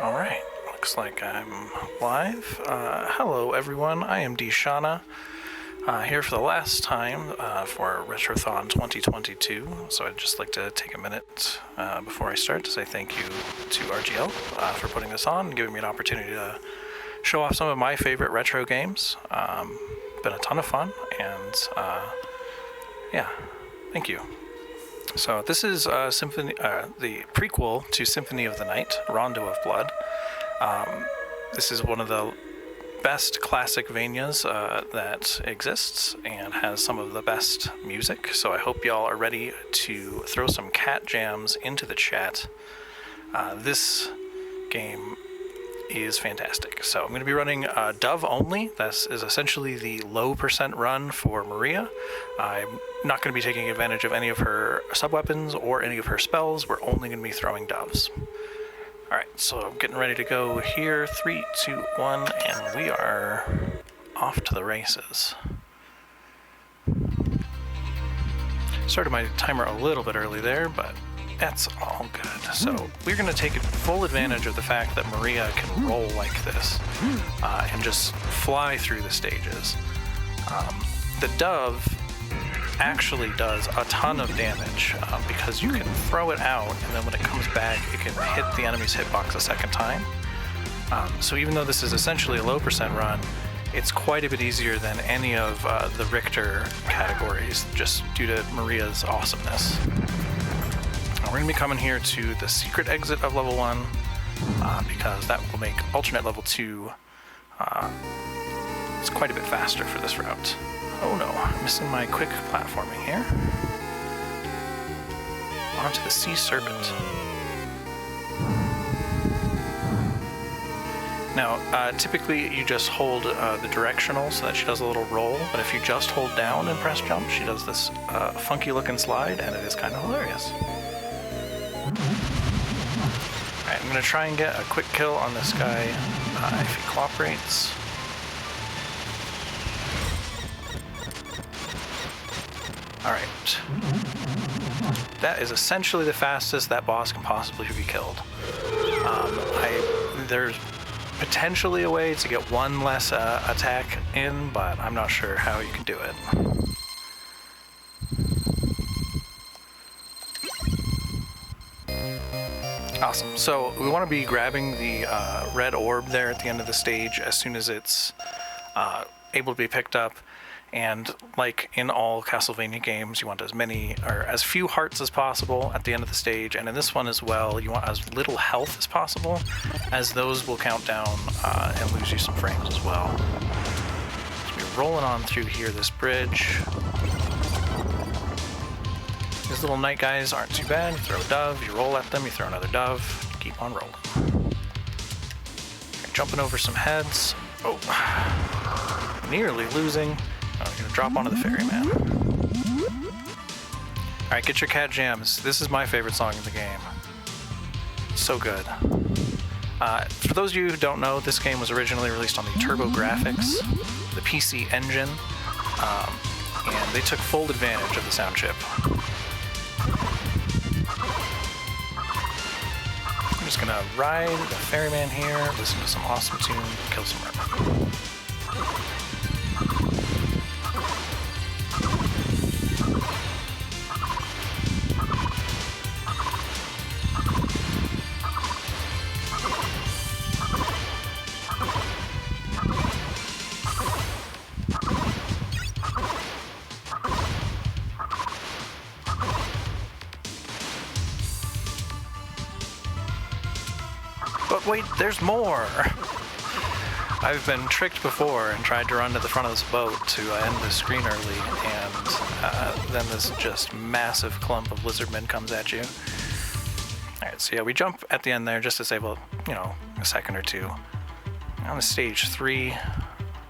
Alright, looks like I'm live. Hello everyone, I am Dshana, here for the last time for Retrothon 2022. So I'd just like to take a minute before I start to say thank you to RGL for putting this on and giving me an opportunity to show off some of my favorite retro games. Been a ton of fun, and yeah, thank you. So this is the prequel to Symphony of the Night, Rondo of Blood. This is one of the best classic Vanias that exists and has some of the best music. So I hope y'all are ready to throw some cat jams into the chat. This game is fantastic. So I'm going to be running Dove only. This is essentially the low percent run for Maria. I'm not going to be taking advantage of any of her sub-weapons or any of her spells. We're only going to be throwing doves. Alright, so I'm getting ready to go here. 3, 2, 1, and we are off to the races. Started my timer a little bit early there, but that's all good. So we're going to take full advantage of the fact that Maria can roll like this and just fly through the stages. The dove actually does a ton of damage because you can throw it out, and then when it comes back it can hit the enemy's hitbox a second time. So even though this is essentially a low percent run, it's quite a bit easier than any of the Richter categories, just due to Maria's awesomeness. We're going to be coming here to the secret exit of level 1 because that will make alternate level 2 it's quite a bit faster for this route. Oh no, I'm missing my quick platforming here. Onto the Sea Serpent. Now, typically you just hold the directional so that she does a little roll, but if you just hold down and press jump, she does this funky looking slide, and it is kind of hilarious. Alright, I'm going to try and get a quick kill on this guy if he cooperates. Alright. That is essentially the fastest that boss can possibly be killed. There's potentially a way to get one less attack in, but I'm not sure how you can do it. Awesome. So we want to be grabbing the red orb there at the end of the stage as soon as it's able to be picked up. And like in all Castlevania games, you want as many or as few hearts as possible at the end of the stage. And in this one as well, you want as little health as possible, as those will count down and lose you some frames as well. So we're rolling on through here, this bridge. These little night guys aren't too bad. You throw a dove, you roll at them, you throw another dove, keep on rolling. Jumping over some heads. Oh, nearly losing. I'm going to drop onto the ferryman. Alright, get your cat jams. This is my favorite song in the game. So good. For those of you who don't know, this game was originally released on the TurboGrafx, the PC Engine, and they took full advantage of the sound chip. I'm just gonna ride the ferryman here, listen to some awesome tune, kill some mermen. But wait, there's more! I've been tricked before and tried to run to the front of this boat to end the screen early, and then this just massive clump of lizardmen comes at you. Alright, so yeah, we jump at the end there just to save a second or two. On to stage 3,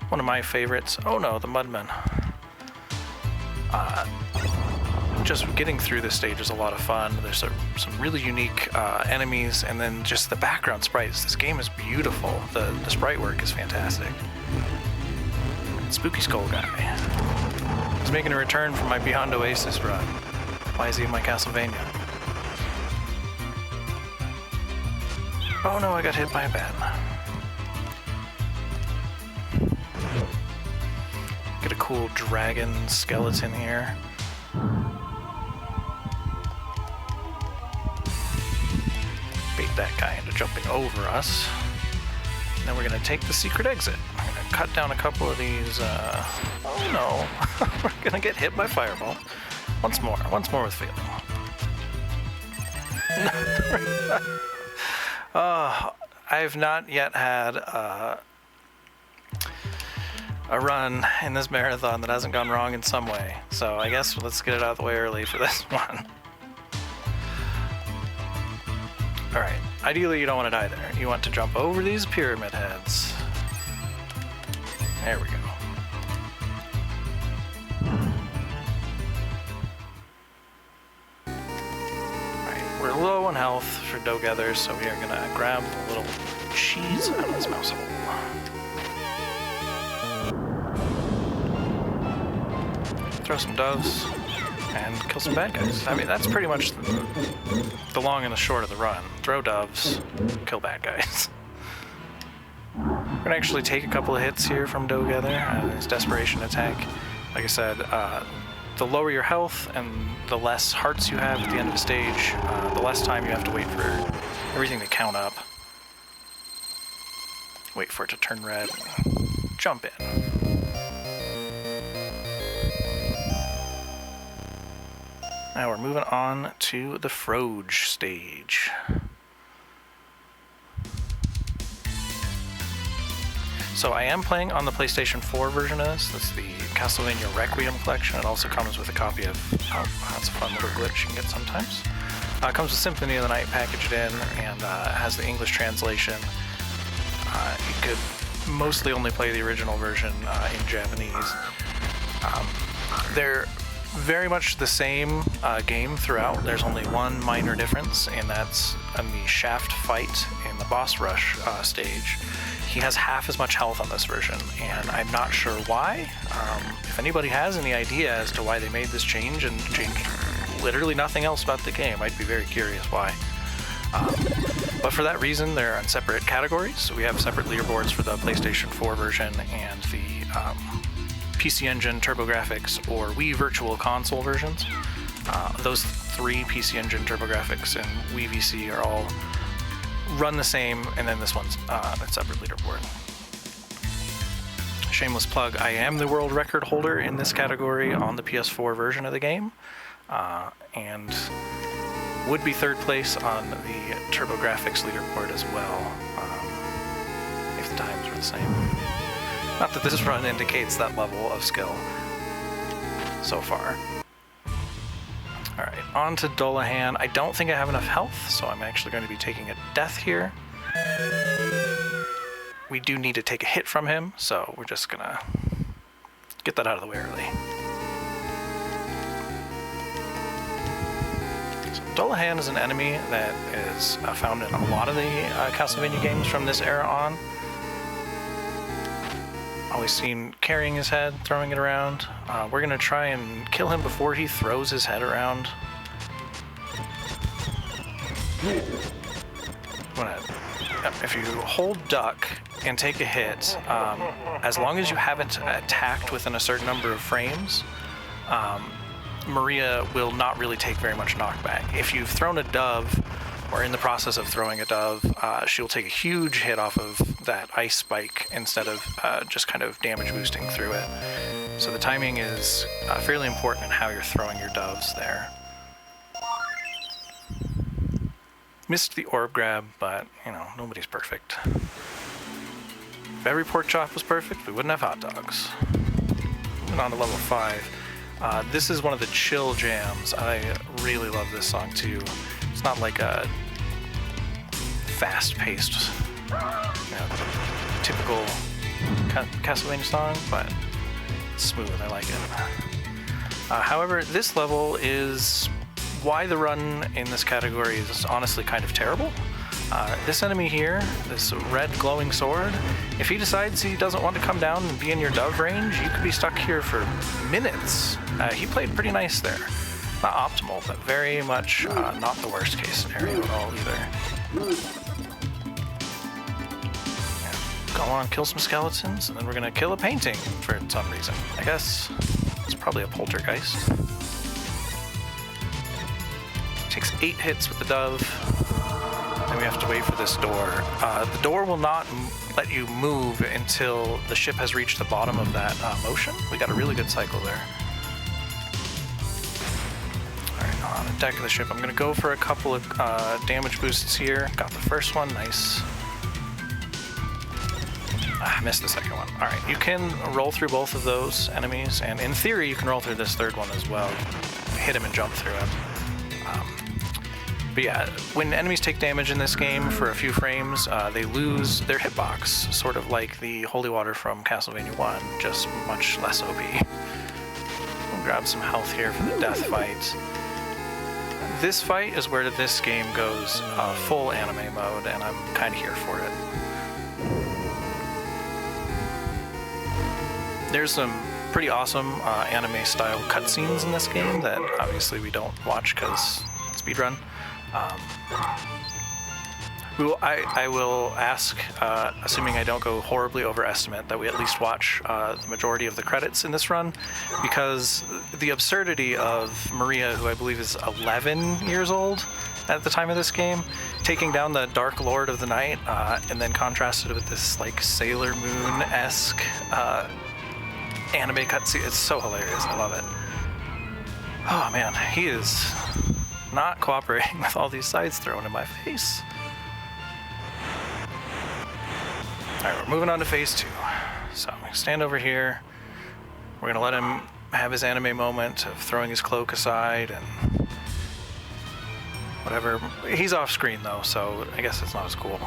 one of my favorites. Oh no, the Mudmen. Just getting through this stage is a lot of fun. There's some really unique enemies, and then just the background sprites. This game is beautiful. The sprite work is fantastic. Spooky Skull guy. He's making a return from my Beyond Oasis run. Why is he in my Castlevania? Oh no, I got hit by a bat. Get a cool dragon skeleton here. Bait that guy into jumping over us. And then we're gonna take the secret exit. I'm gonna cut down a couple of these, oh no. We're gonna get hit by fireball. Once more with feeling. I've not yet had a run in this marathon that hasn't gone wrong in some way. So I guess let's get it out of the way early for this one. Alright, ideally you don't want to die there. You want to jump over these pyramid heads. There we go. Alright, we're low on health for Dogether, so we are going to grab the little cheese out of this mouse hole. Throw some doves, and kill some bad guys. I mean, that's pretty much the long and the short of the run. Throw doves, kill bad guys. We're gonna actually take a couple of hits here from Dogether. His desperation attack. Like I said, the lower your health and the less hearts you have at the end of a stage, the less time you have to wait for everything to count up. Wait for it to turn red. Jump in. Now we're moving on to the Froge stage. So I am playing on the PlayStation 4 version of this. That's the Castlevania Requiem collection. It also comes with a copy of, that's a fun little glitch you can get sometimes. It comes with Symphony of the Night packaged in, and has the English translation. You could mostly only play the original version in Japanese. They're very much the same game throughout. There's only one minor difference, and that's in the shaft fight in the boss rush stage. He has half as much health on this version, and I'm not sure why. If anybody has any idea as to why they made this change and changed literally nothing else about the game, I'd be very curious why. But for that reason, they're on separate categories. So we have separate leaderboards for the PlayStation 4 version and the PC Engine, TurboGrafx, or Wii Virtual Console versions. Those three, PC Engine, TurboGrafx, and Wii VC, are all run the same, and then this one's a separate leaderboard. Shameless plug, I am the world record holder in this category on the PS4 version of the game, and would be third place on the TurboGrafx leaderboard as well, if the times were the same. Not that this run indicates that level of skill so far. Alright, on to Dullahan. I don't think I have enough health, so I'm actually going to be taking a death here. We do need to take a hit from him, so we're just gonna get that out of the way early. So Dullahan is an enemy that is found in a lot of the Castlevania games from this era on. Always seen carrying his head, throwing it around. We're gonna try and kill him before he throws his head around. If you hold duck and take a hit, as long as you haven't attacked within a certain number of frames, Maria will not really take very much knockback. If you've thrown a dove, or in the process of throwing a dove, she'll take a huge hit off of that ice spike instead of just kind of damage boosting through it. So the timing is fairly important in how you're throwing your doves there. Missed the orb grab, but, you know, nobody's perfect. If every pork chop was perfect, we wouldn't have hot dogs. Moving on to level 5. This is one of the chill jams. I really love this song too. It's not like a fast-paced, typical Castlevania song, but it's smooth. I like it. However, this level is why the run in this category is honestly kind of terrible. This enemy here, this red glowing sword, if he decides he doesn't want to come down and be in your dove range, you could be stuck here for minutes. He played pretty nice there. Not optimal, but very much not the worst case scenario at all either. go on, kill some skeletons, and then we're gonna kill a painting for some reason. I guess it's probably a poltergeist. Takes 8 hits with the dove. Then we have to wait for this door. The door will not let you move until the ship has reached the bottom of that motion. We got a really good cycle there. Alright, on the deck of the ship, I'm going to go for a couple of damage boosts here. Got the first one, nice. I missed the second one. Alright, you can roll through both of those enemies, and in theory you can roll through this third one as well. Hit him and jump through him. But yeah, when enemies take damage in this game for a few frames, they lose their hitbox, sort of like the holy water from Castlevania 1, just much less OP. We'll grab some health here for the death fight. This fight is where this game goes full anime mode, and I'm kind of here for it. There's some pretty awesome anime-style cutscenes in this game that obviously we don't watch because speedrun. I will ask, assuming I don't go horribly overestimate, that we at least watch the majority of the credits in this run, because the absurdity of Maria, who I believe is 11 years old at the time of this game, taking down the Dark Lord of the Night, and then contrasted with this like Sailor Moon-esque anime cutscene. It's so hilarious. I love it. Oh man, he is not cooperating with all these sides thrown in my face. Alright, we're moving on to phase 2. So, stand over here. We're gonna let him have his anime moment of throwing his cloak aside and whatever. He's off screen though, so I guess it's not as cool.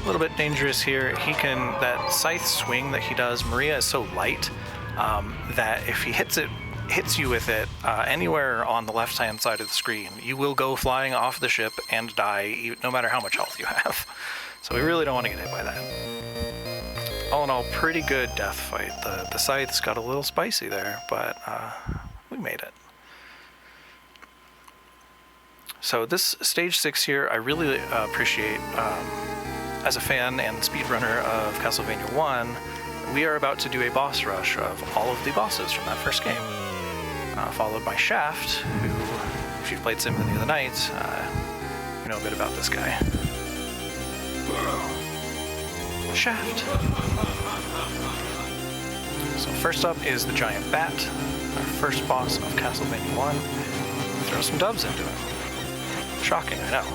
A little bit dangerous here. He can, that scythe swing that he does, Maria is so light that if he hits you with it anywhere on the left hand side of the screen, you will go flying off the ship and die no matter how much health you have. So we really don't want to get hit by that. All in all, pretty good death fight. The scythes got a little spicy there, but we made it. So this stage 6 here, I really appreciate. As a fan and speedrunner of Castlevania 1, we are about to do a boss rush of all of the bosses from that first game. Followed by Shaft, who, if you've played Symphony of the Night, you know a bit about this guy. Shaft. So first up is the Giant Bat, our first boss of Castlevania 1. Throw some doves into him. Shocking, I know.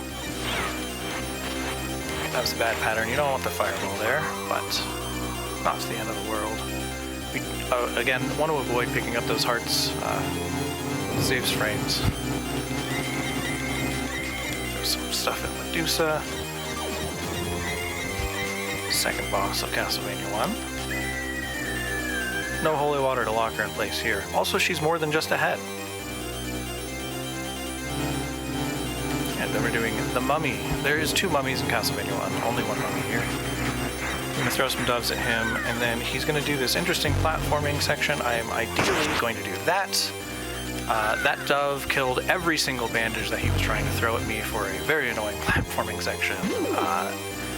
That was a bad pattern. You don't want the fireball there, but not to the end of the world. We, again, want to avoid picking up those hearts. Saves frames. There's some stuff in Medusa. Second boss of Castlevania 1. No holy water to lock her in place here. Also, she's more than just a head. And then we're doing the mummy. There is 2 mummies in Castlevania 1. Only 1 mummy here. I'm going to throw some doves at him, and then he's going to do this interesting platforming section. I am ideally going to do that. That dove killed every single bandage that he was trying to throw at me for a very annoying platforming section.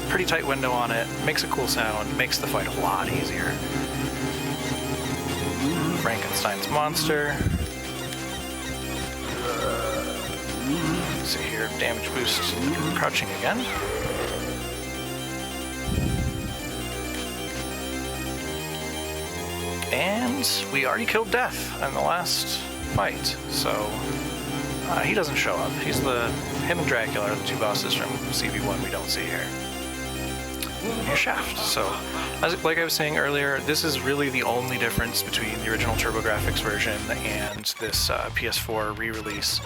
Pretty tight window on it, makes a cool sound, makes the fight a lot easier. Frankenstein's monster. Let's see here, damage boost, crouching again. And we already killed Death in the last fight, so he doesn't show up. Him and Dracula are the 2 bosses from CV1 we don't see here. And here's Shaft. So, like I was saying earlier, this is really the only difference between the original TurboGrafx version and this PS4 re-release.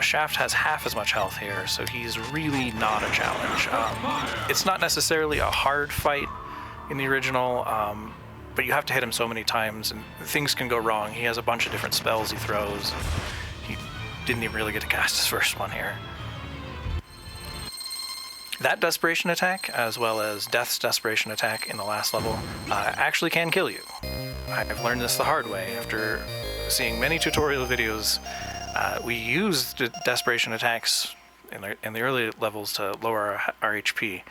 Shaft has half as much health here, so he's really not a challenge. It's not necessarily a hard fight in the original, but you have to hit him so many times, and things can go wrong. He has a bunch of different spells he throws. He didn't even really get to cast his first one here. That Desperation attack, as well as Death's Desperation attack in the last level, actually can kill you. I've learned this the hard way after seeing many tutorial videos. We used Desperation attacks in the early levels to lower our HP.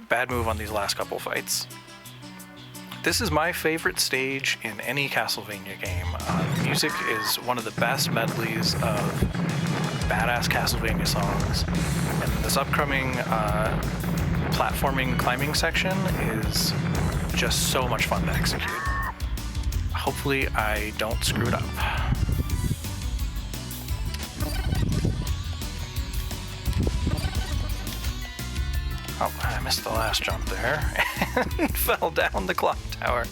Bad move on these last couple fights. This is my favorite stage in any Castlevania game. The music is one of the best medleys of badass Castlevania songs, and this upcoming platforming climbing section is just so much fun to execute. Hopefully I don't screw it up. Oh, I missed the last jump there and fell down the clock tower.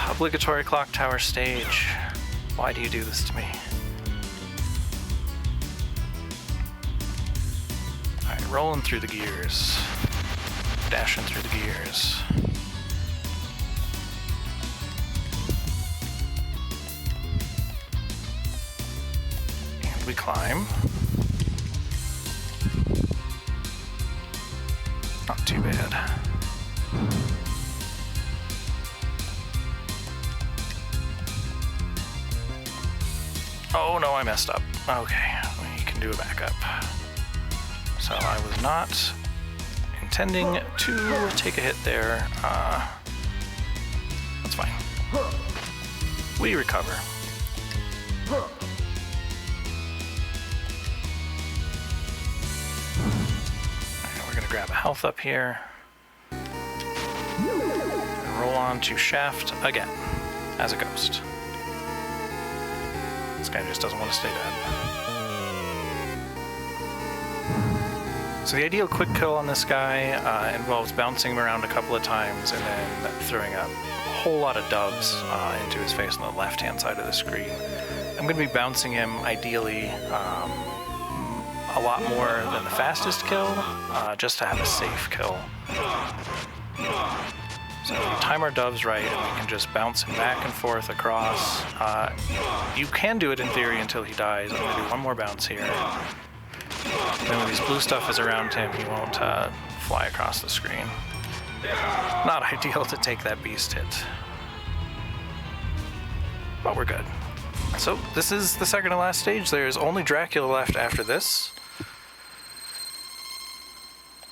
Obligatory clock tower stage. Why do you do this to me? Alright, rolling through the gears. Dashing through the gears. And we climb. Not too bad. Oh no, I messed up. Okay, we can do a backup. So I was not intending to take a hit there. That's fine. We recover. Grab a health up here. And roll on to Shaft again, as a ghost. This guy just doesn't want to stay dead. So the ideal quick kill on this guy involves bouncing him around a couple of times and then throwing a whole lot of doves into his face on the left-hand side of the screen. I'm going to be bouncing him, ideally, a lot more than the fastest kill, just to have a safe kill. So we time our doves right, and we can just bounce him back and forth across. You can do it in theory until he dies. I'm going to do one more bounce here. Then when this blue stuff is around him, he won't fly across the screen. Not ideal to take that beast hit. But we're good. So this is the second to last stage. There's only Dracula left after this.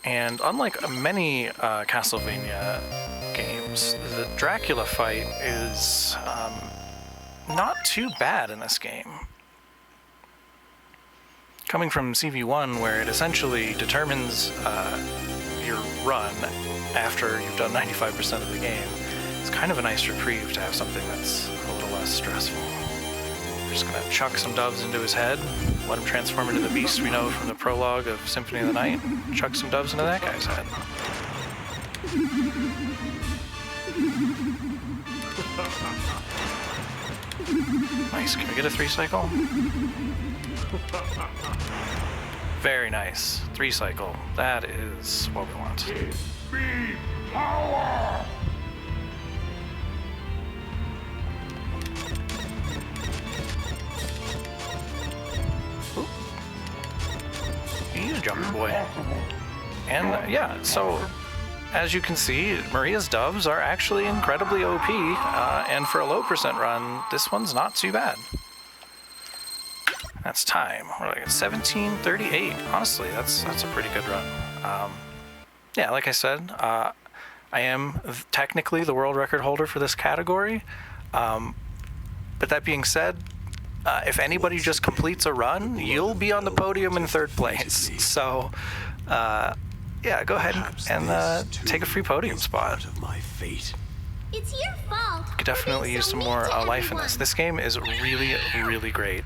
And unlike many Castlevania games, the Dracula fight is not too bad in this game. Coming from CV1, where it essentially determines your run after you've done 95% of the game, it's kind of a nice reprieve to have something that's a little less stressful. We're just gonna chuck some doves into his head, let him transform into the beast we know from the prologue of Symphony of the Night, chuck some doves into that guy's head. Nice, can we get a 3-cycle? Very nice, 3-cycle. That is what we want. Give me power! He's a jumping boy. And yeah, so as you can see, Maria's doves are actually incredibly OP, and for a low percent run, this one's not too bad. That's time. We're like at 17:38. Honestly, that's a pretty good run. Yeah, like I said, I am technically the world record holder for this category. But that being said, if anybody just completes a run, you'll be on the podium in third place. So, yeah, go ahead and take a free podium spot. Of my fate. It's your fault. You could definitely use some more life in this. This game is really, really great.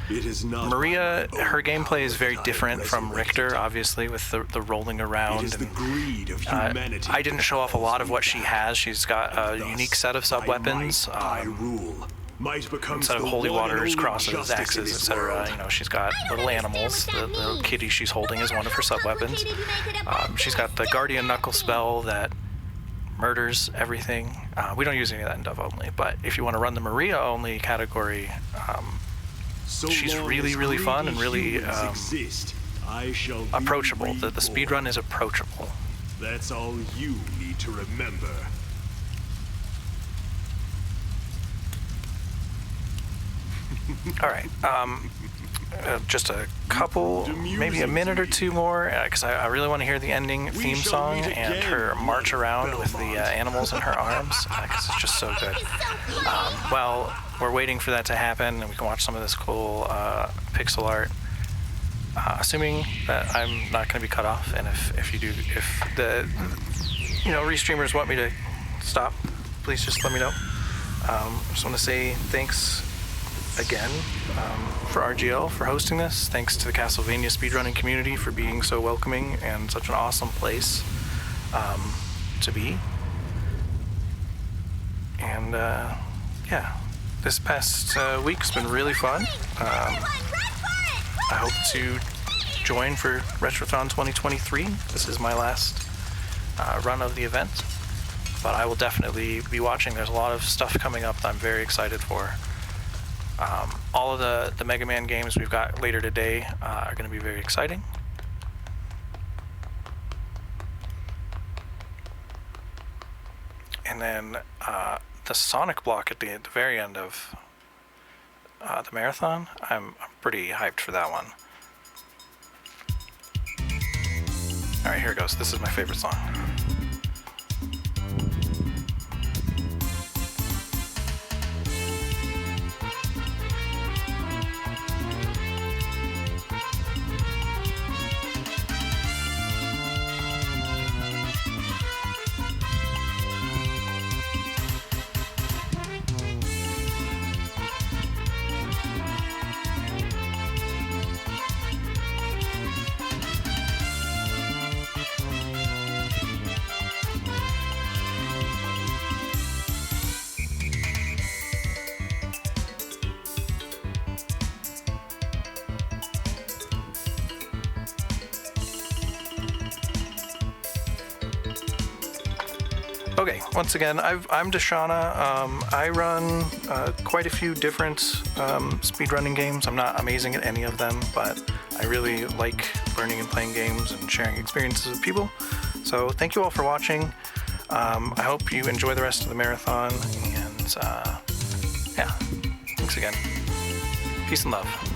It is not Maria, her gameplay is very different from Richter, obviously, with the rolling around. It is the greed of humanity. I didn't show off a lot of what she has. She's got a unique set of sub-weapons. I rule. Might becomes Instead of the holy one and waters, only crosses, justice in axes, this etc. world. You know, she's got little animals. The little kitty she's holding is one of her sub-weapons. She's got the Guardian Knuckle spell that murders everything. We don't use any of that in Dove only, but if you want to run the Maria only category, So she's long really, as really fun and greedy really humans exist, I shall be approachable. The reborn. speedrun is approachable. That's all you need to remember. All right. Just a couple, maybe a minute or two more, because I really want to hear the ending theme shall song meet and again, her march Lady around with the Belmont. animals in her arms, because it's just so good. It's so funny. Well, we're waiting for that to happen, and we can watch some of this cool pixel art. Assuming that I'm not going to be cut off, and if the restreamers want me to stop, please just let me know. Just want to say thanks again for RGL for hosting this. Thanks to the Castlevania speedrunning community for being so welcoming and such an awesome place to be. And yeah, this past week's been really fun. I hope to join for Retrothon 2023. This is my last run of the event, but I will definitely be watching. There's a lot of stuff coming up that I'm very excited for. All of the Mega Man games we've got later today are going to be very exciting. And then the Sonic block at the very end of the marathon, I'm pretty hyped for that one. Alright, here it goes. This is my favorite song. Okay, once again, I'm Deshana. I run quite a few different speedrunning games. I'm not amazing at any of them, but I really like learning and playing games and sharing experiences with people. So thank you all for watching. I hope you enjoy the rest of the marathon, and yeah, thanks again. Peace and love.